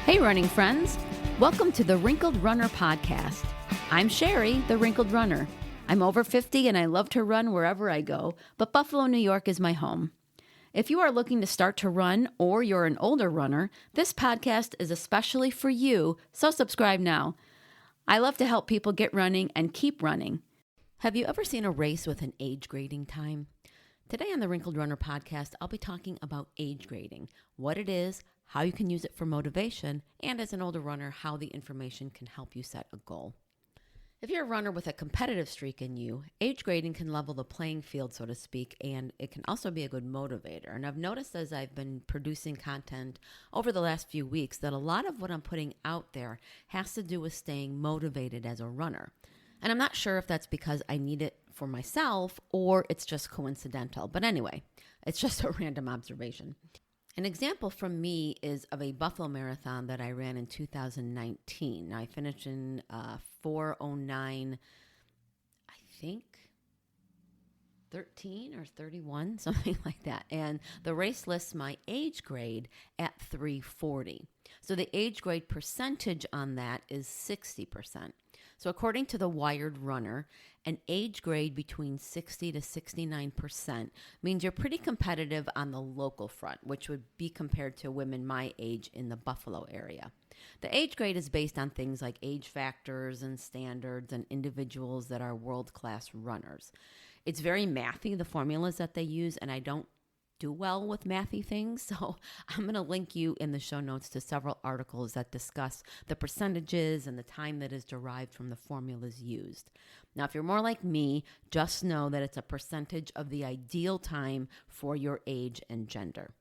Hey, running friends. Welcome to the Wrinkled Runner podcast. I'm Sherry, the Wrinkled Runner. I'm over 50 and I love to run wherever I go, but Buffalo, New York is my home. If you are looking to start to run or you're an older runner, this podcast is especially for you, so subscribe now. I love to help people get running and keep running. Have you ever seen a race with an age grading time? Today on the Wrinkled Runner podcast, I'll be talking about age grading, what it is, how you can use it for motivation, and as an older runner, how the information can help you set a goal. If you're a runner with a competitive streak in you, age grading can level the playing field, so to speak, and it can also be a good motivator. And I've noticed as I've been producing content over the last few weeks that a lot of what I'm putting out there has to do with staying motivated as a runner. And I'm not sure if that's because I need it for myself or it's just coincidental. But anyway, it's just a random observation. An example from me is of a Buffalo Marathon that I ran in 2019. Now, I finished in 4:09, I think 13 or 31, something like that. And the race lists my age grade at 340. So the age grade percentage on that is 60%. So according to the Wired Runner, an age grade between 60 to 69% means you're pretty competitive on the local front, which would be compared to women my age in the Buffalo area. The age grade is based on things like age factors and standards and individuals that are world-class runners. It's very mathy, the formulas that they use, and I don't do well with mathy things, so I'm going to link you in the show notes to several articles that discuss the percentages and the time that is derived from the formulas used. Now, if you're more like me, just know that it's a percentage of the ideal time for your age and gender.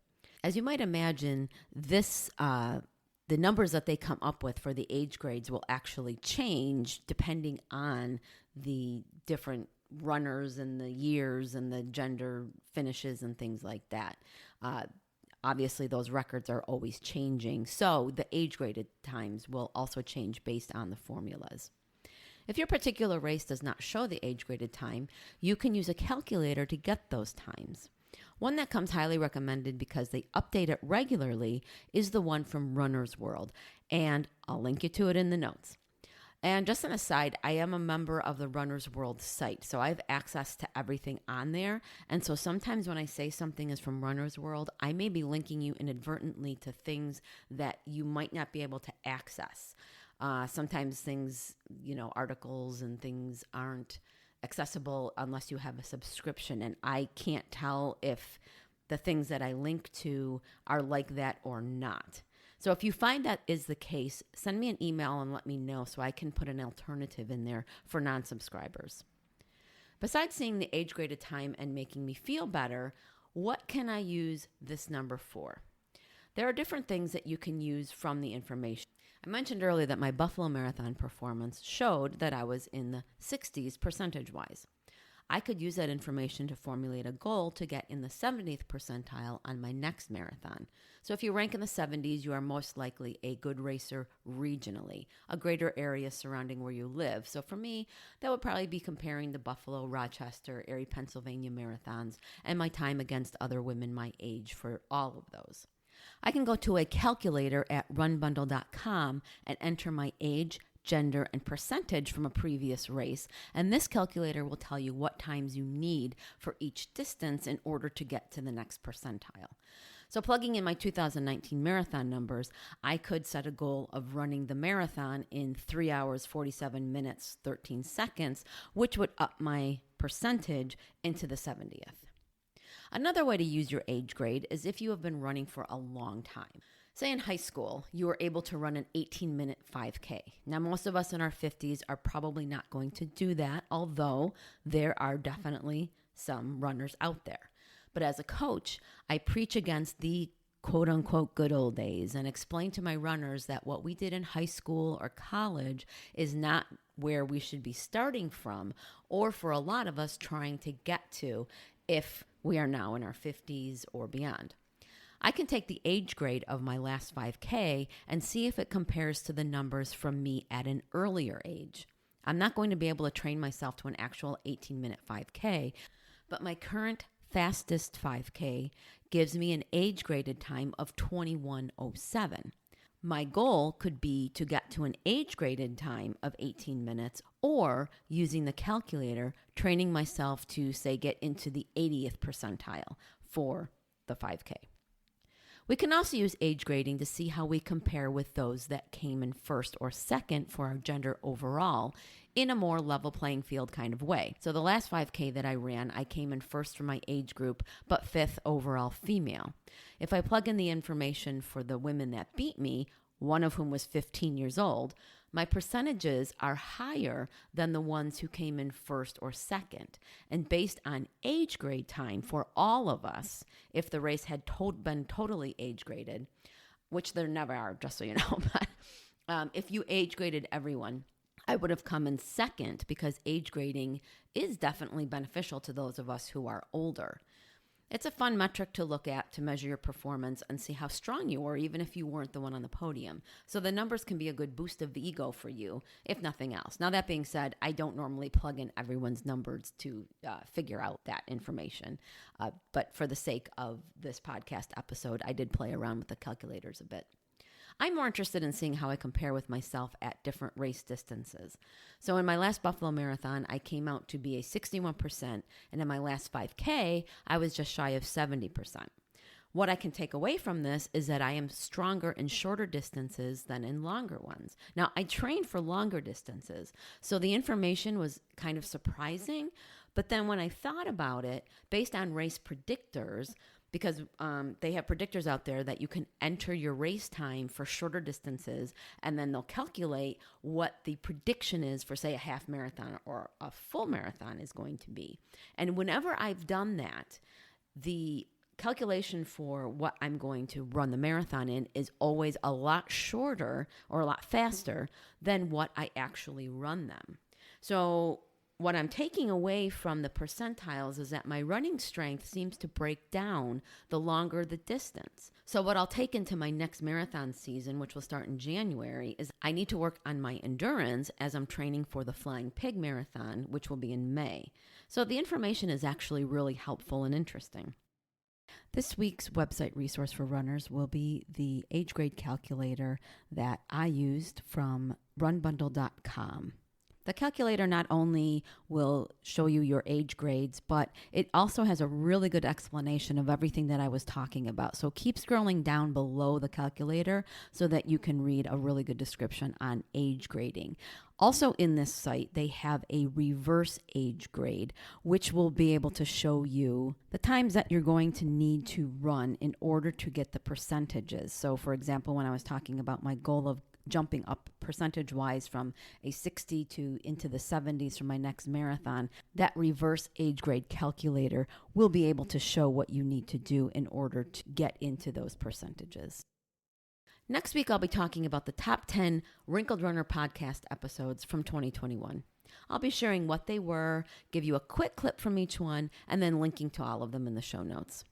As you might imagine, the numbers that they come up with for the age grades will actually change depending on the different runners and the years and the gender finishes and things like that. Obviously, those records are always changing, so the age graded times will also change based on the formulas. If your particular race does not show the age graded time, you can use a calculator to get those times. One that comes highly recommended because they update it regularly is the one from Runner's World, and I'll link you to it in the notes. And just an aside, I am a member of the Runner's World site, so I have access to everything on there. And so sometimes when I say something is from Runner's World, I may be linking you inadvertently to things that you might not be able to access. Sometimes things, articles and things aren't accessible unless you have a subscription. And I can't tell if the things that I link to are like that or not. So if you find that is the case, send me an email and let me know so I can put an alternative in there for non-subscribers. Besides seeing the age-graded time and making me feel better, what can I use this number for? There are different things that you can use from the information. I mentioned earlier that my Buffalo Marathon performance showed that I was in the 60s percentage-wise. I could use that information to formulate a goal to get in the 70th percentile on my next marathon. So if you rank in the 70s, you are most likely a good racer regionally, a greater area surrounding where you live. So for me, that would probably be comparing the Buffalo, Rochester, Erie, Pennsylvania marathons and my time against other women my age for all of those. I can go to a calculator at runbundle.com and enter my age, gender, and percentage from a previous race, and this calculator will tell you what times you need for each distance in order to get to the next percentile. So plugging in my 2019 marathon numbers, I could set a goal of running the marathon in 3 hours, 47 minutes, 13 seconds, which would up my percentage into the 70th. Another way to use your age grade is if you have been running for a long time. Say in high school, you were able to run an 18-minute 5K. Now, most of us in our 50s are probably not going to do that, although there are definitely some runners out there. But as a coach, I preach against the quote-unquote good old days and explain to my runners that what we did in high school or college is not where we should be starting from, or for a lot of us trying to get to if we are now in our 50s or beyond. I can take the age grade of my last 5K and see if it compares to the numbers from me at an earlier age. I'm not going to be able to train myself to an actual 18-minute 5K, but my current fastest 5K gives me an age-graded time of 21:07. My goal could be to get to an age-graded time of 18 minutes, or using the calculator, training myself to, say, get into the 80th percentile for the 5K. We can also use age grading to see how we compare with those that came in first or second for our gender overall in a more level playing field kind of way. So the last 5K that I ran, I came in first for my age group, but fifth overall female. If I plug in the information for the women that beat me, one of whom was 15 years old, my percentages are higher than the ones who came in first or second. And based on age grade time for all of us, if the race had been totally age graded, which there never are, just so you know, but if you age graded everyone, I would have come in second, because age grading is definitely beneficial to those of us who are older. It's a fun metric to look at to measure your performance and see how strong you were, even if you weren't the one on the podium. So the numbers can be a good boost of ego for you, if nothing else. Now, that being said, I don't normally plug in everyone's numbers to figure out that information. But for the sake of this podcast episode, I did play around with the calculators a bit. I'm more interested in seeing how I compare with myself at different race distances. So in my last Buffalo Marathon, I came out to be a 61%, and in my last 5K, I was just shy of 70%. What I can take away from this is that I am stronger in shorter distances than in longer ones. Now, I trained for longer distances, so the information was kind of surprising, but then when I thought about it, based on race predictors, because they have predictors out there that you can enter your race time for shorter distances, and then they'll calculate what the prediction is for, say, a half marathon or a full marathon is going to be. And whenever I've done that, the calculation for what I'm going to run the marathon in is always a lot shorter or a lot faster than what I actually run them. So what I'm taking away from the percentiles is that my running strength seems to break down the longer the distance. So what I'll take into my next marathon season, which will start in January, is I need to work on my endurance as I'm training for the Flying Pig Marathon, which will be in May. So the information is actually really helpful and interesting. This week's website resource for runners will be the age grade calculator that I used from runbundle.com. The calculator not only will show you your age grades, but it also has a really good explanation of everything that I was talking about. So keep scrolling down below the calculator so that you can read a really good description on age grading. Also in this site, they have a reverse age grade, which will be able to show you the times that you're going to need to run in order to get the percentages. So for example, when I was talking about my goal of jumping up percentage-wise from a 60 to into the 70s for my next marathon, that reverse age grade calculator will be able to show what you need to do in order to get into those percentages. Next week, I'll be talking about the top 10 Wrinkled Runner podcast episodes from 2021. I'll be sharing what they were, give you a quick clip from each one, and then linking to all of them in the show notes.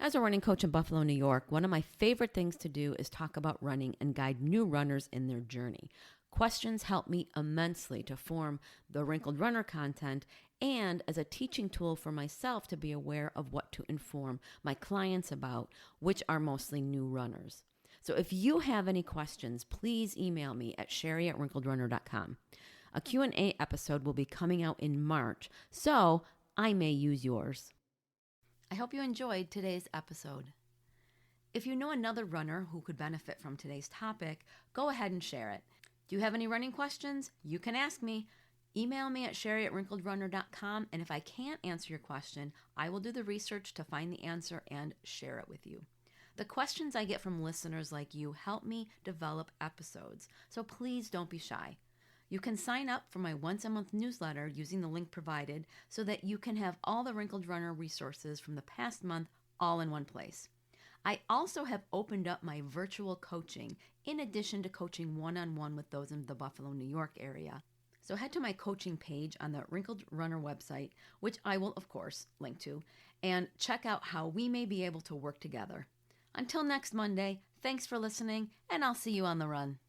As a running coach in Buffalo, New York, one of my favorite things to do is talk about running and guide new runners in their journey. Questions help me immensely to form the Wrinkled Runner content and as a teaching tool for myself to be aware of what to inform my clients about, which are mostly new runners. So if you have any questions, please email me at sherry@wrinkledrunner.com. A Q&A episode will be coming out in March, so I may use yours. I hope you enjoyed today's episode. If you know another runner who could benefit from today's topic, go ahead and share it. Do you have any running questions? You can ask me. Email me at sherry@wrinkledrunner.com, and if I can't answer your question, I will do the research to find the answer and share it with you. The questions I get from listeners like you help me develop episodes, so please don't be shy. You can sign up for my once-a-month newsletter using the link provided so that you can have all the Wrinkled Runner resources from the past month all in one place. I also have opened up my virtual coaching in addition to coaching one-on-one with those in the Buffalo, New York area. So head to my coaching page on the Wrinkled Runner website, which I will, of course, link to, and check out how we may be able to work together. Until next Monday, thanks for listening, and I'll see you on the run.